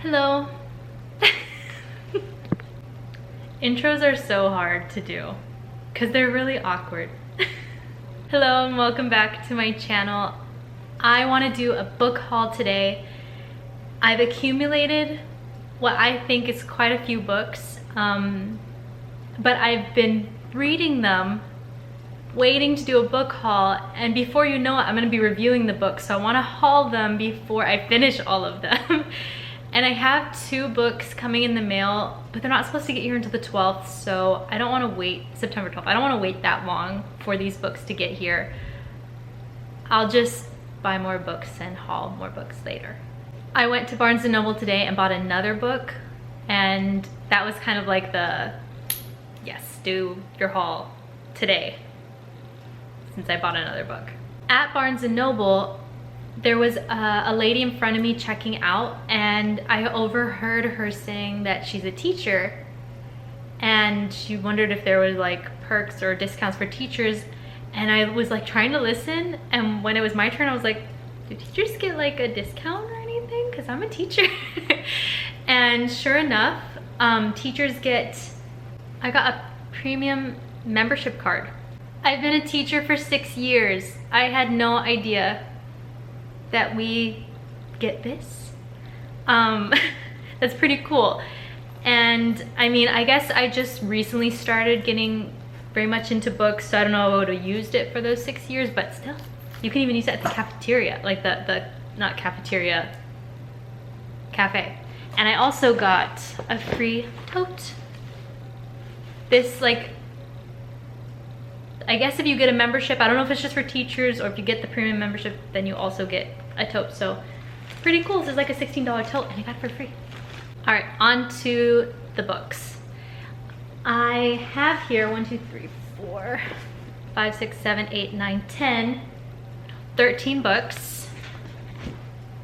Hello. Intros are so hard to do because they're really awkward. Hello and welcome back to my channel. I want to do a book haul today. I've accumulated what I think is quite a few books, but I've been reading them, waiting to do a book haul, and before you know it, I'm going to be reviewing the books, so I want to haul them before I finish all of them. And I have 2 books coming in the mail, but they're not supposed to get here until the 12th, so I don't want to wait, September 12th, I don't want to wait that long for these books to get here. I'll just buy more books and haul more books later. I went to Barnes & Noble today and bought another book, and that was kind of like the, yes, do your haul today, since I bought another book. At Barnes & Noble, there was a lady in front of me checking out, and I overheard her saying that she's a teacher, and she wondered if there was like perks or discounts for teachers, and I was like trying to listen, and when it was my turn, I was like, do teachers get like a discount or anything? Because I'm a teacher. And sure enough, teachers get, I got a premium membership card. I've been a teacher for 6 years. I had no idea that we get this. That's pretty cool. And I mean, I guess I just recently started getting very much into books, so I don't know if I would have used it for those 6 years, but still, you can even use it at the cafeteria, like the not cafeteria, cafe. And I also got a free tote. This, like, I guess if you get a membership, I don't know if it's just for teachers or if you get the premium membership, then you also get a tote. So pretty cool. This is like a $16 tote and I got it for free. All right, on to the books. I have here 1, 2, 3, 4, 5, 6, 7, 8, 9, 10, 13 books,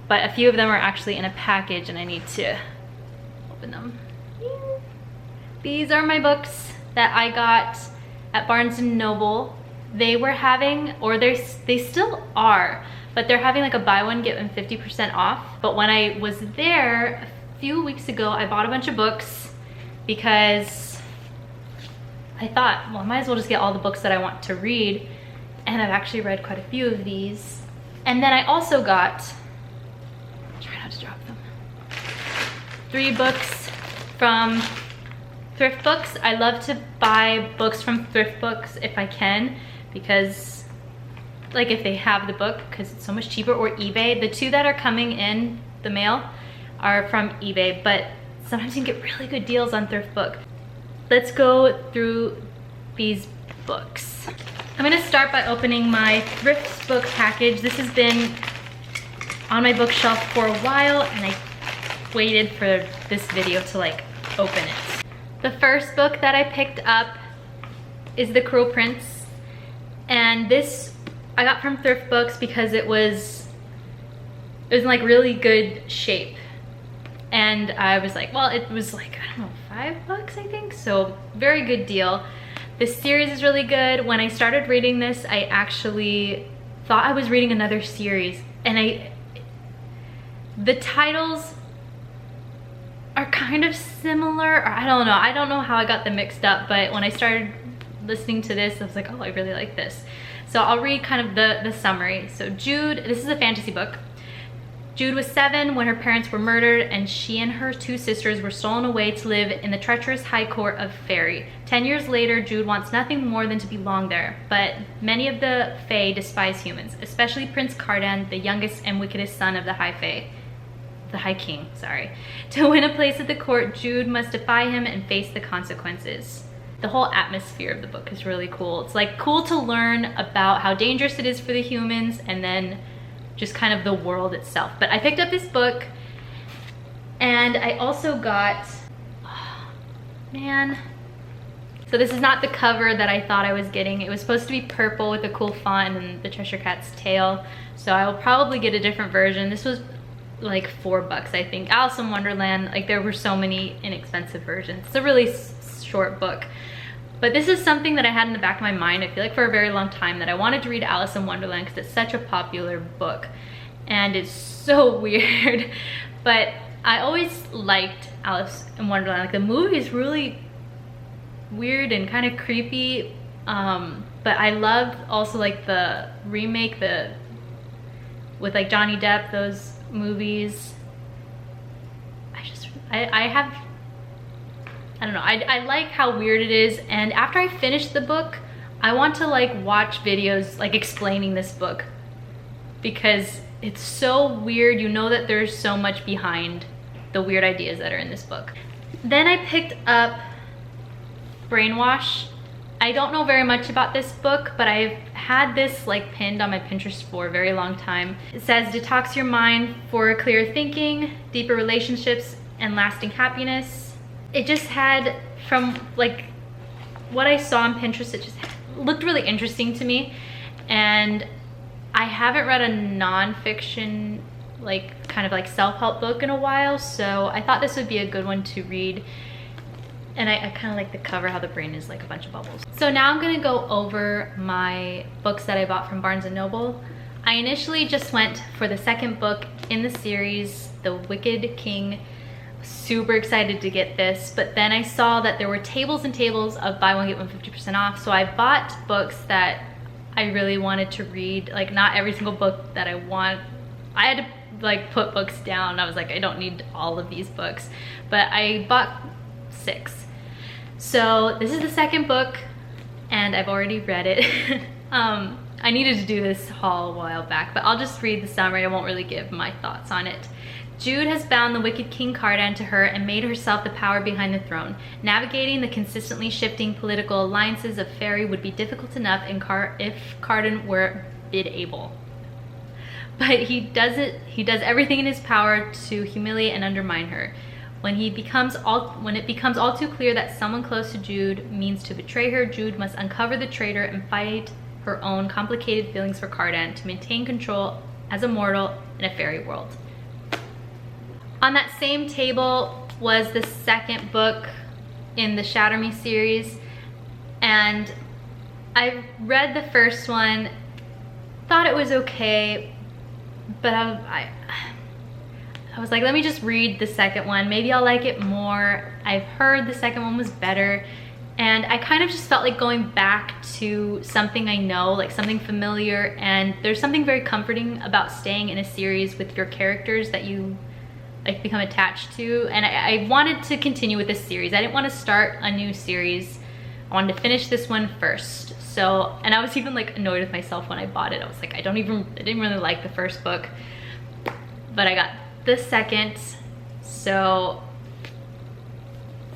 but a few of them are actually in a package and I need to open them. These are my books that I got at Barnes & Noble. They were having, or they still are, but they're having like a buy one get one 50% off. But when I was there a few weeks ago, I bought a bunch of books because I thought, well, I might as well just get all the books that I want to read, and I've actually read quite a few of these. And then I also got, try not to drop them, 3 books from thrift books. I love to buy books from thrift books if I can, because like if they have the book, because it's so much cheaper, or eBay. The 2 that are coming in the mail are from eBay, but sometimes you can get really good deals on thrift book. Let's go through these books. I'm gonna start by opening my thrift book package. This has been on my bookshelf for a while, and I waited for this video to like open it. The first book that I picked up is The Cruel Prince, and this I got from thrift books because it was in like really good shape, and I was like, well, it was like, I don't know, $5 I think, so very good deal. This series is really good. When I started reading this, I actually thought I was reading another series, and the titles are kind of similar, or I don't know how I got them mixed up, but when I started listening to this, I was like, oh, I really like this. So I'll read kind of the summary. So Jude, this is a fantasy book. Jude was 7 when her parents were murdered, and she and her 2 sisters were stolen away to live in the treacherous high court of Fairy. 10 years later, Jude wants nothing more than to belong there, but many of the Fae despise humans, especially Prince Cardan, the youngest and wickedest son of the High King, sorry. To win a place at the court, Jude must defy him and face the consequences. The whole atmosphere of the book is really cool. It's like cool to learn about how dangerous it is for the humans, and then just kind of the world itself. But I picked up this book, and I also got, oh, man. So this is not the cover that I thought I was getting. It was supposed to be purple with a cool font and the Cheshire Cat's tail. So I will probably get a different version. This was like $4 I think. Alice in Wonderland, like there were so many inexpensive versions. It's a really short book, but this is something that I had in the back of my mind, I feel like, for a very long time, that I wanted to read Alice in Wonderland because it's such a popular book and it's so weird. But I always liked Alice in Wonderland. Like the movie is really weird and kind of creepy, but I loved also like the remake, with like Johnny Depp, those movies. I don't know, I like how weird it is, and after I finish the book, I want to like watch videos like explaining this book because it's so weird. You know that there's so much behind the weird ideas that are in this book. Then I picked up Brainwash. I don't know very much about this book, but I've had this like pinned on my Pinterest for a very long time. It says, detox your mind for clear thinking, deeper relationships, and lasting happiness. It just had, from like what I saw on Pinterest, it just looked really interesting to me. And I haven't read a nonfiction, like kind of like self-help book in a while, so I thought this would be a good one to read. And I kind of like the cover, how the brain is like a bunch of bubbles. So now I'm gonna go over my books that I bought from Barnes & Noble. I initially just went for the second book in the series, The Wicked King. Super excited to get this, but then I saw that there were tables and tables of buy one get one 50% off, so I bought books that I really wanted to read. Like not every single book that I want. I had to like put books down. I was like, I don't need all of these books, but I bought 6. So this is the second book and I've already read it. I needed to do this haul a while back, but I'll just read the summary. I won't really give my thoughts on it. Jude has bound the wicked King Cardan to her and made herself the power behind the throne. Navigating the consistently shifting political alliances of Fairy would be difficult enough if Cardan were bid able. But he does everything in his power to humiliate and undermine her. When it becomes all too clear that someone close to Jude means to betray her, Jude must uncover the traitor and fight her own complicated feelings for Cardan to maintain control as a mortal in a fairy world. On that same table was the second book in the Shatter Me series, and I read the first one, thought it was okay, but I was like, let me just read the second one. Maybe I'll like it more. I've heard the second one was better, and I kind of just felt like going back to something I know, like something familiar, and there's something very comforting about staying in a series with your characters that you like become attached to. And I wanted to continue with this series. I didn't want to start a new series. I wanted to finish this one first. So, and I was even like annoyed with myself when I bought it. I was like, I didn't really like the first book, but I got the second. So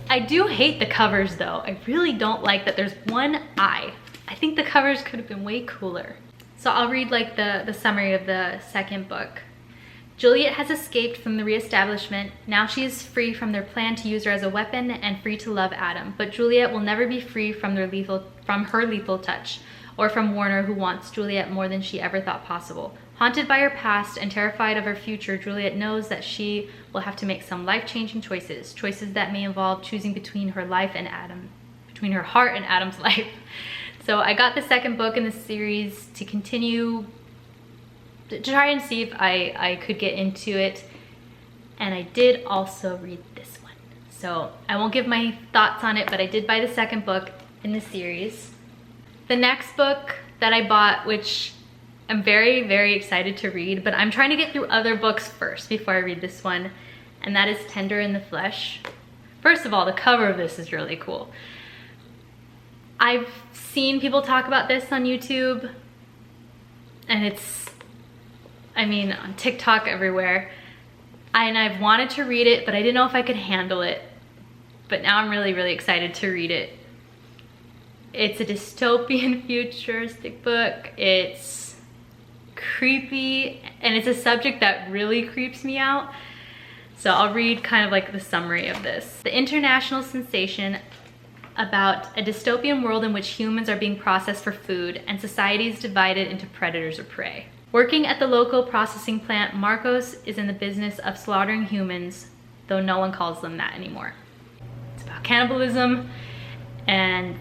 I do hate the covers though. I really don't like that there's one eye. I think the covers could have been way cooler. So I'll read like the summary of the second book. Juliet has escaped from the reestablishment. Now she is free from their plan to use her as a weapon and free to love Adam. But Juliet will never be free from her lethal touch, or from Warner, who wants Juliet more than she ever thought possible. Haunted by her past and terrified of her future, Juliet knows that she will have to make some life-changing choices that may involve choosing between her life and Adam, between her heart and Adam's life. So I got the second book in the series to continue, to try and see if I could get into it, and I did also read this one. So I won't give my thoughts on it, but I did buy the second book in the series. The next book that I bought, which I'm very, very excited to read, but I'm trying to get through other books first before I read this one, and that is Tender in the Flesh. First of all, the cover of this is really cool. I've seen people talk about this on YouTube, and on TikTok, everywhere. And I've wanted to read it, but I didn't know if I could handle it. But now I'm really, really excited to read it. It's a dystopian futuristic book. It's creepy, and it's a subject that really creeps me out. So I'll read kind of like the summary of this. The international sensation about a dystopian world in which humans are being processed for food and society is divided into predators or prey. Working at the local processing plant, Marcos is in the business of slaughtering humans, though no one calls them that anymore. It's about cannibalism, and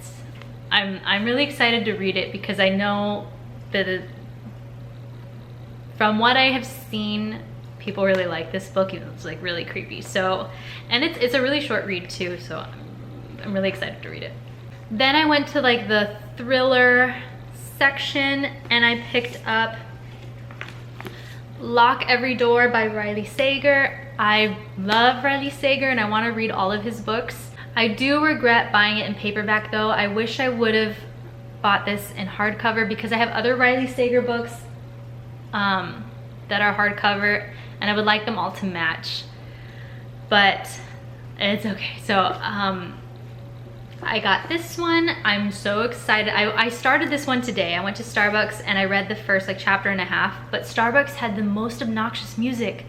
I'm really excited to read it because I know that from what I have seen people really like this book, even though it's like really creepy. So, and it's a really short read too, so I'm really excited to read it. Then I went to like the thriller section and I picked up Lock Every Door by Riley Sager. I love Riley Sager and I want to read all of his books. I do regret buying it in paperback though. I wish I would have bought this in hardcover because I have other Riley Sager books that are hardcover and I would like them all to match, but it's okay. So I got this one. I'm so excited. I started this one today. I went to Starbucks and I read the first like chapter and a half, but Starbucks had the most obnoxious music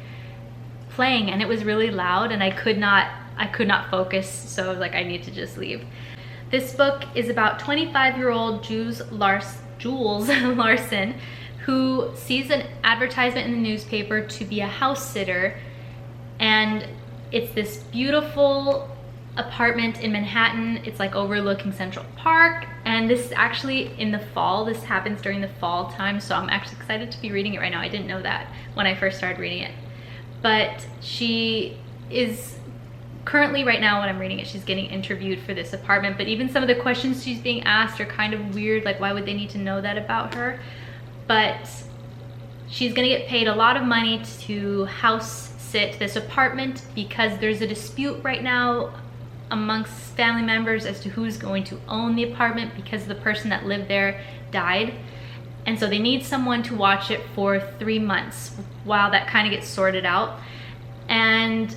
playing and it was really loud and I could not focus, so I was like, I need to just leave. This book is about 25-year-old Jules Larson, who sees an advertisement in the newspaper to be a house sitter, and it's this beautiful apartment in Manhattan. It's like overlooking Central Park, and this is actually in the fall. This happens during the fall time, so I'm actually excited to be reading it right now. I didn't know that when I first started reading it. But she is currently, right now when I'm reading it, she's getting interviewed for this apartment, but even some of the questions she's being asked are kind of weird, like why would they need to know that about her? But she's gonna get paid a lot of money to house sit this apartment because there's a dispute right now amongst family members as to who's going to own the apartment because the person that lived there died. And so they need someone to watch it for 3 months while that kind of gets sorted out. And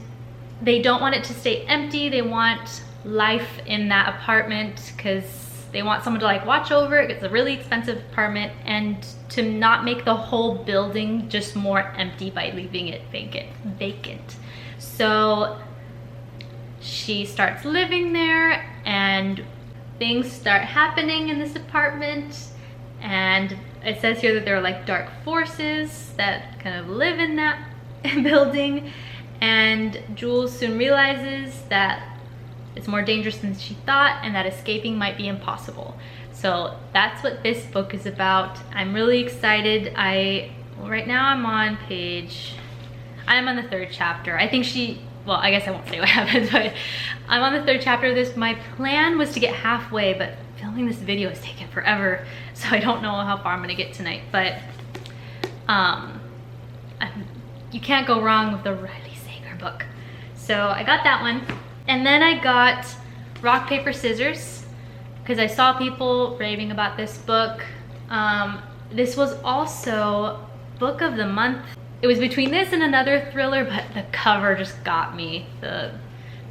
they don't want it to stay empty. They want life in that apartment because they want someone to like watch over it. It's a really expensive apartment, and to not make the whole building just more empty by leaving it vacant. So she starts living there and things start happening in this apartment, and it says here that there are like dark forces that kind of live in that building, and Jules soon realizes that it's more dangerous than she thought and that escaping might be impossible. So that's what this book is about. I'm really excited. Right now I'm on the 3rd chapter. I think well, I guess I won't say what happens, but I'm on the 3rd chapter of this. My plan was to get halfway, but filming this video has taken forever, so I don't know how far I'm gonna get tonight. But you can't go wrong with the Riley Sager book. So I got that one. And then I got Rock, Paper, Scissors because I saw people raving about this book. This was also book of the month. It was between this and another thriller, but the cover just got me. The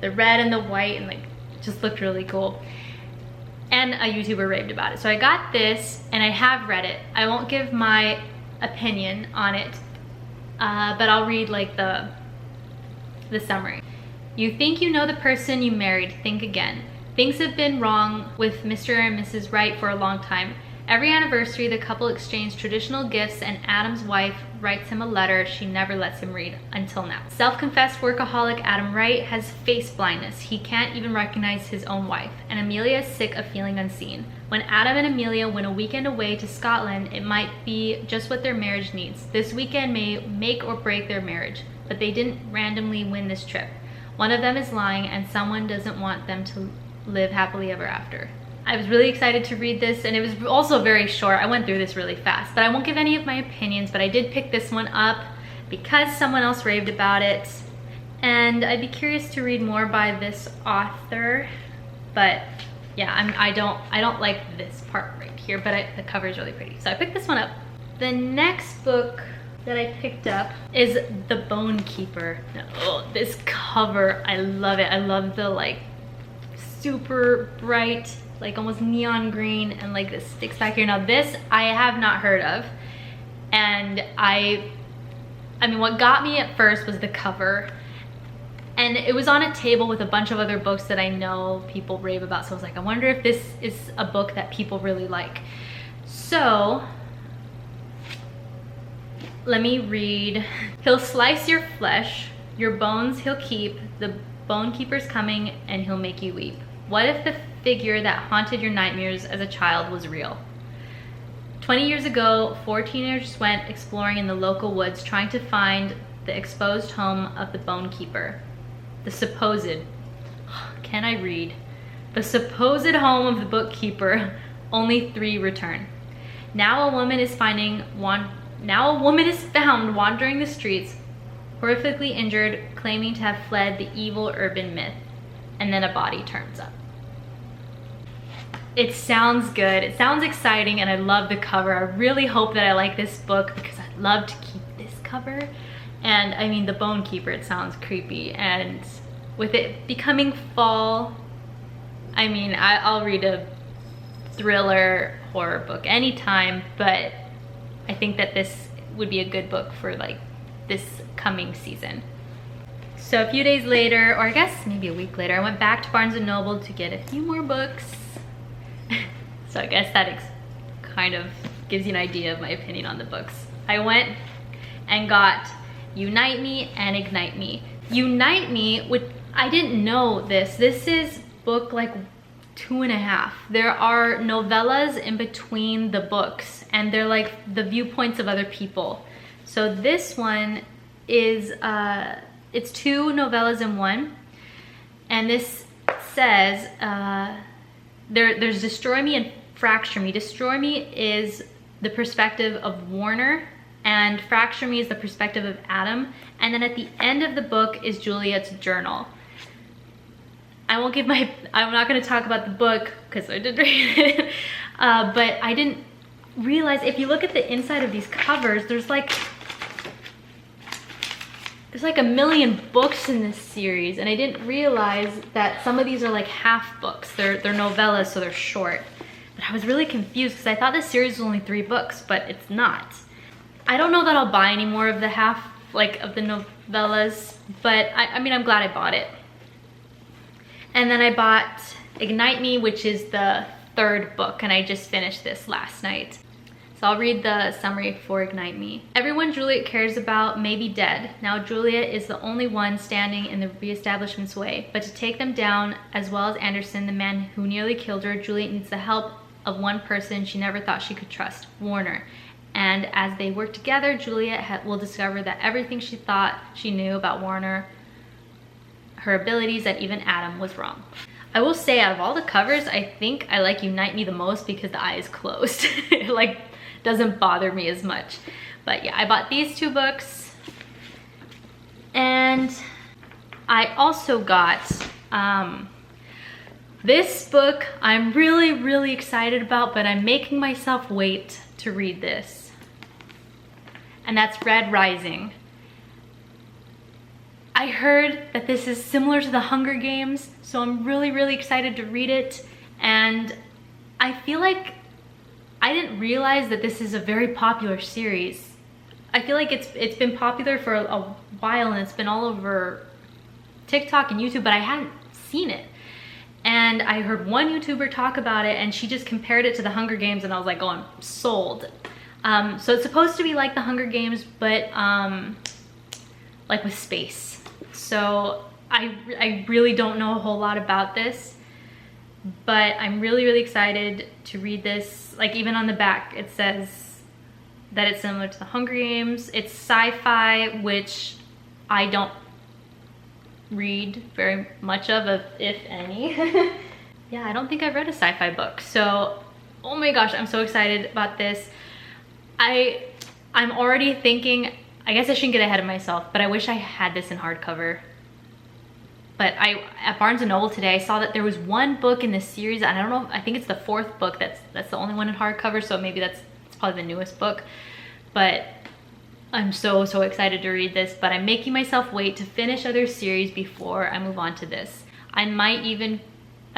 red and the white, and like just looked really cool. And a YouTuber raved about it. So I got this and I have read it. I won't give my opinion on it, but I'll read like the summary. You think you know the person you married, think again. Things have been wrong with Mr. and Mrs. Wright for a long time. Every anniversary, the couple exchange traditional gifts, and Adam's wife writes him a letter she never lets him read until now. Self-confessed workaholic Adam Wright has face blindness. He can't even recognize his own wife, and Amelia is sick of feeling unseen. When Adam and Amelia went a weekend away to Scotland, it might be just what their marriage needs. This weekend may make or break their marriage, but they didn't randomly win this trip. One of them is lying, and someone doesn't want them to live happily ever after. I was really excited to read this, and it was also very short. I went through this really fast, but I won't give any of my opinions, but I did pick this one up because someone else raved about it, and I'd be curious to read more by this author. But yeah, I don't like this part right here, but the cover is really pretty, so I picked this one up. The next book that I picked up is The Bone Keeper. Oh, this cover, I love it. I love the like super bright, like almost neon green, and like this sticks back here. Now this I have not heard of, and I mean what got me at first was the cover, and it was on a table with a bunch of other books that I know people rave about, so I was like, I wonder if this is a book that people really like. So let me read. He'll slice your flesh, your bones he'll keep, the bone keeper's coming and he'll make you weep. What if the figure that haunted your nightmares as a child was real? 20 years ago, 4 teenagers went exploring in the local woods trying to find the exposed home of the bone keeper. The supposed, can I read? The supposed home of the bookkeeper, only 3 return. Now a woman is found wandering the streets, horrifically injured, claiming to have fled the evil urban myth, and then a body turns up. It sounds good, it sounds exciting, and I love the cover. I really hope that I like this book because I'd love to keep this cover. And I mean, the Bone Keeper, it sounds creepy, and with it becoming fall, I mean, I'll read a thriller horror book anytime, but I think that this would be a good book for like this coming season. So a few days later, or I guess maybe a week later, I went back to Barnes & Noble to get a few more books. So I guess that kind of gives you an idea of my opinion on the books. I went and got Unite Me and Ignite Me. Unite Me, which I didn't know this is book like 2.5. There are novellas in between the books, and they're like the viewpoints of other people. So this one is, it's 2 novellas in one, and this says, there's Destroy Me and Fracture Me. Destroy Me is the perspective of Warner, and Fracture Me is the perspective of Adam, and then at the end of the book is Juliet's journal. I'm not gonna talk about the book because I did read it, but I didn't realize, if you look at the inside of these covers, there's like a million books in this series, and I didn't realize that some of these are like half books. They're novellas, so they're short. But I was really confused because I thought this series was only 3 books, but it's not. I don't know that I'll buy any more of the of the novellas, but I mean, I'm glad I bought it. And then I bought Ignite Me, which is the 3rd book, and I just finished this last night. So I'll read the summary for Ignite Me. Everyone Juliet cares about may be dead. Now Juliet is the only one standing in the reestablishment's way. But to take them down, as well as Anderson, the man who nearly killed her, Juliet needs the help of one person she never thought she could trust, Warner. And as they work together, Juliet will discover that everything she thought she knew about Warner, her abilities, and even Adam, was wrong. I will say, out of all the covers, I think I like Unite Me the most because the eye is closed. It like doesn't bother me as much. But yeah, I bought these 2 books. And I also got this book I'm really excited about, but I'm making myself wait to read this. And that's Red Rising. I heard that this is similar to the Hunger Games, so I'm really excited to read it. And I feel like I didn't realize that this is a very popular series. I feel like it's been popular for a while, and it's been all over TikTok and YouTube, but I hadn't seen it. And I heard one YouTuber talk about it, and she just compared it to the Hunger Games, and I was like, oh, I'm sold. So it's supposed to be like the Hunger Games, but like with space. So I really don't know a whole lot about this, but I'm really excited to read this. Like, even on the back it says that it's similar to the Hunger Games. It's sci-fi, which I don't read very much of, if any. Yeah, I don't think I've read a sci-fi book, so oh my gosh, I'm so excited about this. I'm already thinking, I guess I shouldn't get ahead of myself, but I wish I had this in hardcover. But at Barnes & Noble today, I saw that there was one book in this series, and I don't know, I think it's the 4th book that's the only one in hardcover, so maybe it's probably the newest book. But I'm so excited to read this, but I'm making myself wait to finish other series before I move on to this. I'm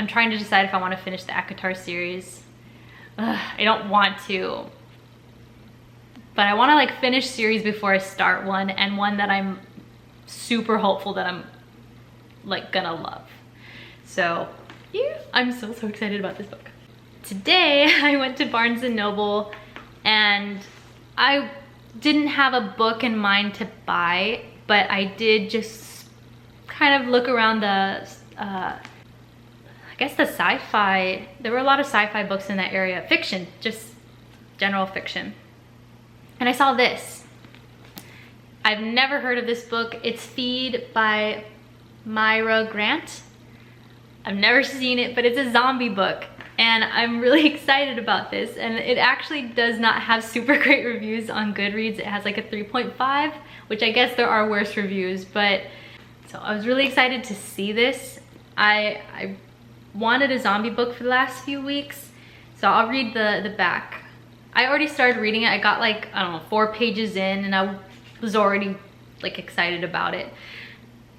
trying to decide if I want to finish the ACOTAR series. I don't want to, but I want to like finish series before I start one, and one that I'm super hopeful that I'm like gonna love. So yeah, I'm so excited about this book. Today I went to Barnes & Noble, and I didn't have a book in mind to buy, but I did just kind of look around the I guess the sci-fi. There were a lot of sci-fi books in that area. Fiction, just general fiction. And I saw this. I've never heard of this book. It's Feed by Myra Grant. I've never seen it, but it's a zombie book. And I'm really excited about this. And it actually does not have super great reviews on Goodreads. It has like a 3.5, which I guess there are worse reviews. But so I was really excited to see this. I wanted a zombie book for the last few weeks. So I'll read the back. I already started reading it. I got like, I don't know, 4 pages in and I was already like excited about it.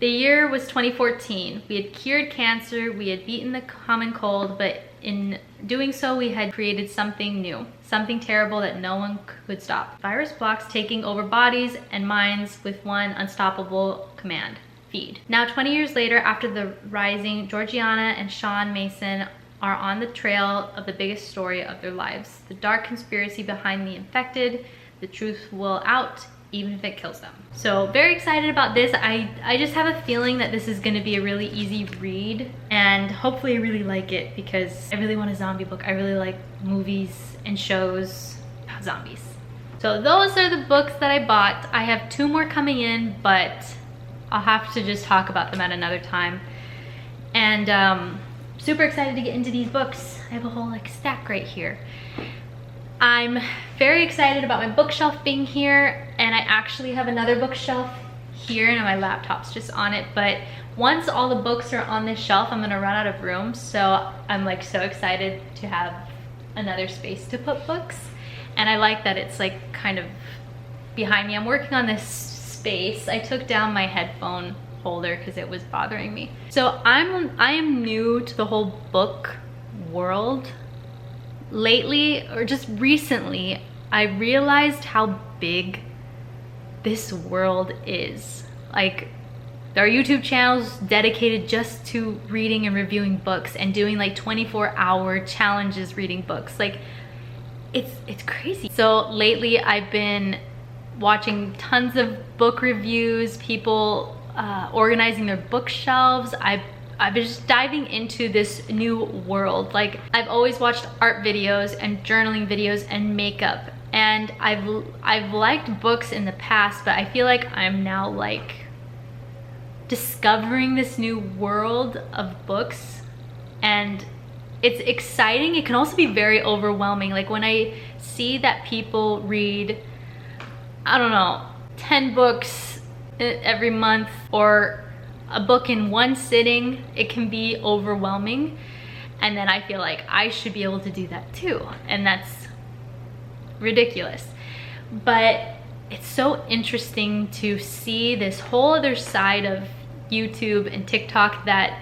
The year was 2014. We had cured cancer, we had beaten the common cold, but in doing so, we had created something new, something terrible that no one could stop. Virus blocks taking over bodies and minds with one unstoppable command: feed. Now, 20 years later, after the rising, Georgiana and Sean Mason are on the trail of the biggest story of their lives. The dark conspiracy behind the infected. The truth will out, even if it kills them. So very excited about this. I just have a feeling that this is gonna be a really easy read, and hopefully I really like it because I really want a zombie book. I really like movies and shows about zombies. So those are the books that I bought. I have 2 more coming in, but I'll have to just talk about them at another time. And super excited to get into these books. I have a whole like stack right here. I'm very excited about my bookshelf being here, and I actually have another bookshelf here and my laptop's just on it, but once all the books are on this shelf, I'm gonna run out of room, so I'm like so excited to have another space to put books. And I like that it's like kind of behind me. I'm working on this space. I took down my headphone holder because it was bothering me. So I am new to the whole book world. Lately, or just recently, I realized how big this world is. Like, there are YouTube channels dedicated just to reading and reviewing books and doing like 24-hour challenges reading books. Like, it's crazy. So lately I've been watching tons of book reviews, people organizing their bookshelves. I've been just diving into this new world. Like, I've always watched art videos and journaling videos and makeup, and I've liked books in the past, but I feel like I'm now like discovering this new world of books, and it's exciting. It can also be very overwhelming. Like, when I see that people read, I don't know, 10 books every month or a book in one sitting, it can be overwhelming. And then I feel like I should be able to do that too. And that's ridiculous. But it's so interesting to see this whole other side of YouTube and TikTok that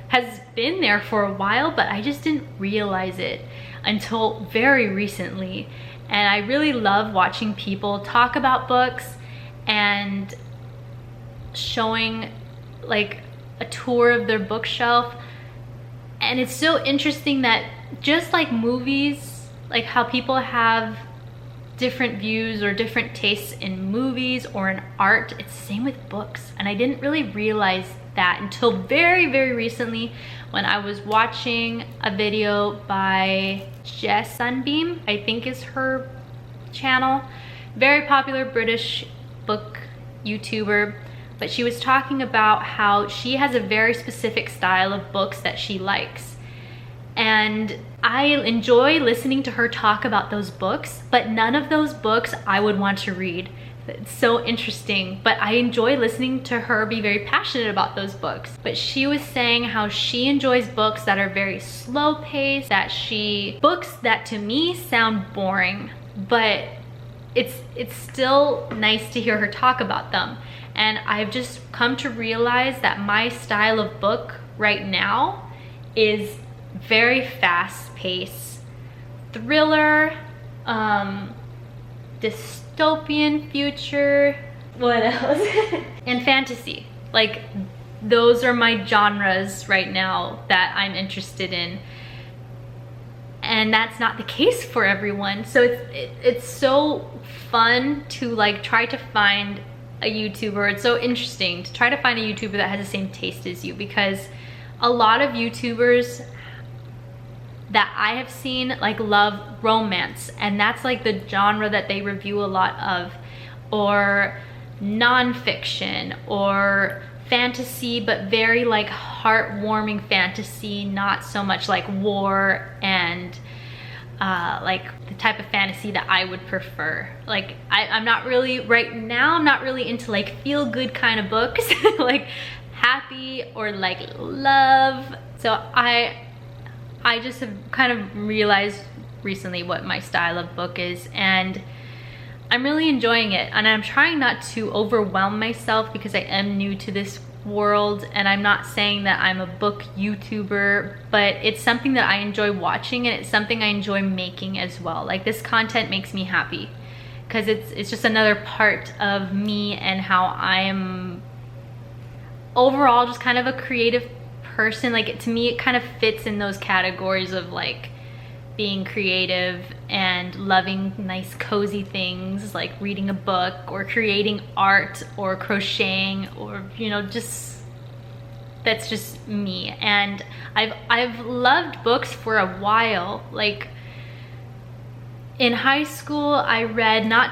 has been there for a while, but I just didn't realize it until very recently. And I really love watching people talk about books and showing like a tour of their bookshelf. And it's so interesting that just like movies, like how people have different views or different tastes in movies or in art, it's the same with books. And I didn't really realize that until very, very recently when I was watching a video by Jess Sunbeam, I think is her channel. Very popular British book YouTuber. But she was talking about how she has a very specific style of books that she likes. And I enjoy listening to her talk about those books, but none of those books I would want to read. It's so interesting, but I enjoy listening to her be very passionate about those books. But she was saying how she enjoys books that are very slow paced, books that to me sound boring, but it's still nice to hear her talk about them. And I've just come to realize that my style of book right now is very fast-paced, thriller, dystopian future, what else? And fantasy. Like, those are my genres right now that I'm interested in. And that's not the case for everyone. So it's so fun to like try to find a YouTuber. It's so interesting to try to find a YouTuber that has the same taste as you, because a lot of YouTubers that I have seen like love romance, and that's like the genre that they review a lot of, or nonfiction or fantasy, but very like heartwarming fantasy, not so much like war and like the type of fantasy that I would prefer. Like I'm not really, right now, I'm not really into like feel good kind of books, like happy or like love. So I just have kind of realized recently what my style of book is, and I'm really enjoying it. And I'm trying not to overwhelm myself because I am new to this world, and I'm not saying that I'm a book YouTuber, but it's something that I enjoy watching, and it's something I enjoy making as well. Like this content makes me happy because it's just another part of me and how I am overall just kind of a creative person. Like to me, it kind of fits in those categories of like being creative and loving nice cozy things like reading a book or creating art or crocheting, or you know, just that's just me. And I've loved books for a while. Like in high school, I read not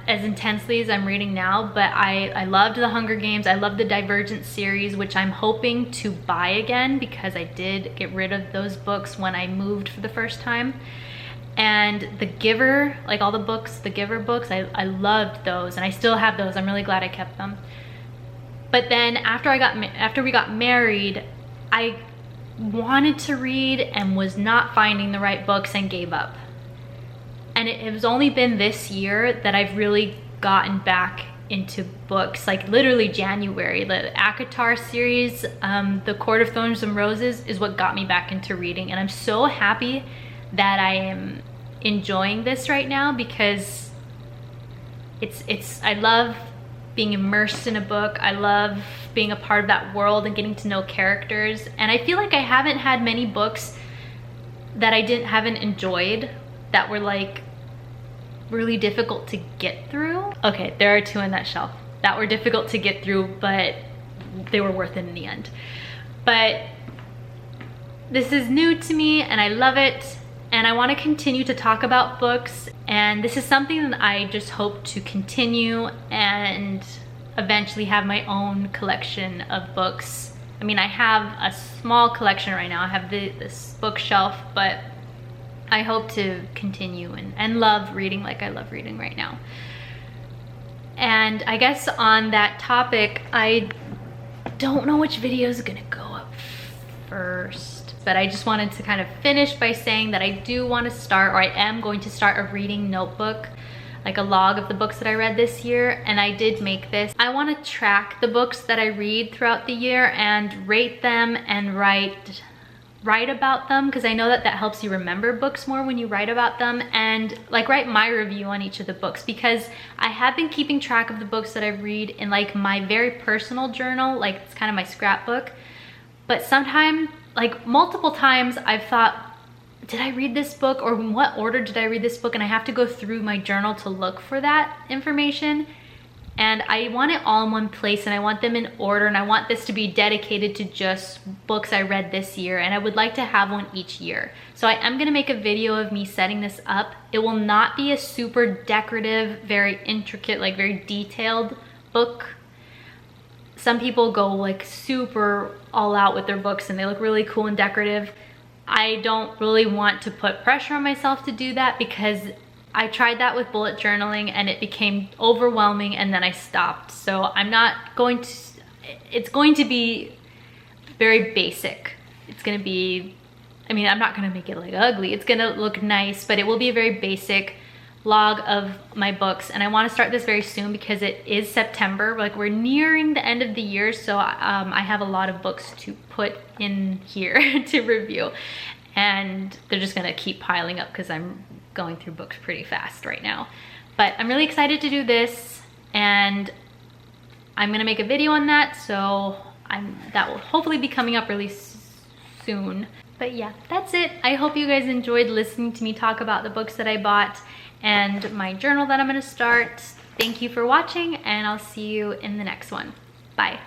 as intensely as I'm reading now, but I loved the Hunger Games. I loved the Divergent series, which I'm hoping to buy again because I did get rid of those books when I moved for the first time. And The Giver, like all the books, the Giver books, I loved those, and I still have those. I'm really glad I kept them. But then after we got married, I wanted to read and was not finding the right books and gave up. And it has only been this year that I've really gotten back into books, like literally January. The ACOTAR series, The Court of Thorns and Roses, is what got me back into reading. And I'm so happy that I am enjoying this right now because I love being immersed in a book. I love being a part of that world and getting to know characters. And I feel like I haven't had many books that I haven't enjoyed that were like really difficult to get through. Okay, there are two on that shelf that were difficult to get through, but they were worth it in the end. But this is new to me and I love it, and I want to continue to talk about books, and this is something that I just hope to continue and eventually have my own collection of books. I mean, I have a small collection right now. I have this bookshelf, but I hope to continue and love reading like I love reading right now. And I guess on that topic, I don't know which video is gonna go up first, but I just wanted to kind of finish by saying that I do want to start, or I am going to start a reading notebook, like a log of the books that I read this year. And I did make this. I want to track the books that I read throughout the year and rate them and write about them, because I know that helps you remember books more when you write about them, and like write my review on each of the books, because I have been keeping track of the books that I read in like my very personal journal, like it's kind of my scrapbook. But sometimes, like multiple times, I've thought, did I read this book, or in what order did I read this book? And I have to go through my journal to look for that information. And I want it all in one place, and I want them in order, and I want this to be dedicated to just books I read this year, and I would like to have one each year. So I am gonna make a video of me setting this up. It will not be a super decorative, very intricate, like very detailed book. Some people go like super all out with their books and they look really cool and decorative. I don't really want to put pressure on myself to do that, because I tried that with bullet journaling and it became overwhelming, and then I stopped. So I'm not going to, it's going to be very basic. It's gonna be, I mean, I'm not gonna make it like ugly. It's gonna look nice, but it will be a very basic log of my books. And I wanna start this very soon because it is September. Like we're nearing the end of the year, so I have a lot of books to put in here to review. And they're just gonna keep piling up because I'm going through books pretty fast right now. But I'm really excited to do this, and I'm gonna make a video on that, so that will hopefully be coming up really soon. But yeah, that's it. I hope you guys enjoyed listening to me talk about the books that I bought and my journal that I'm gonna start. Thank you for watching, and I'll see you in the next one. Bye.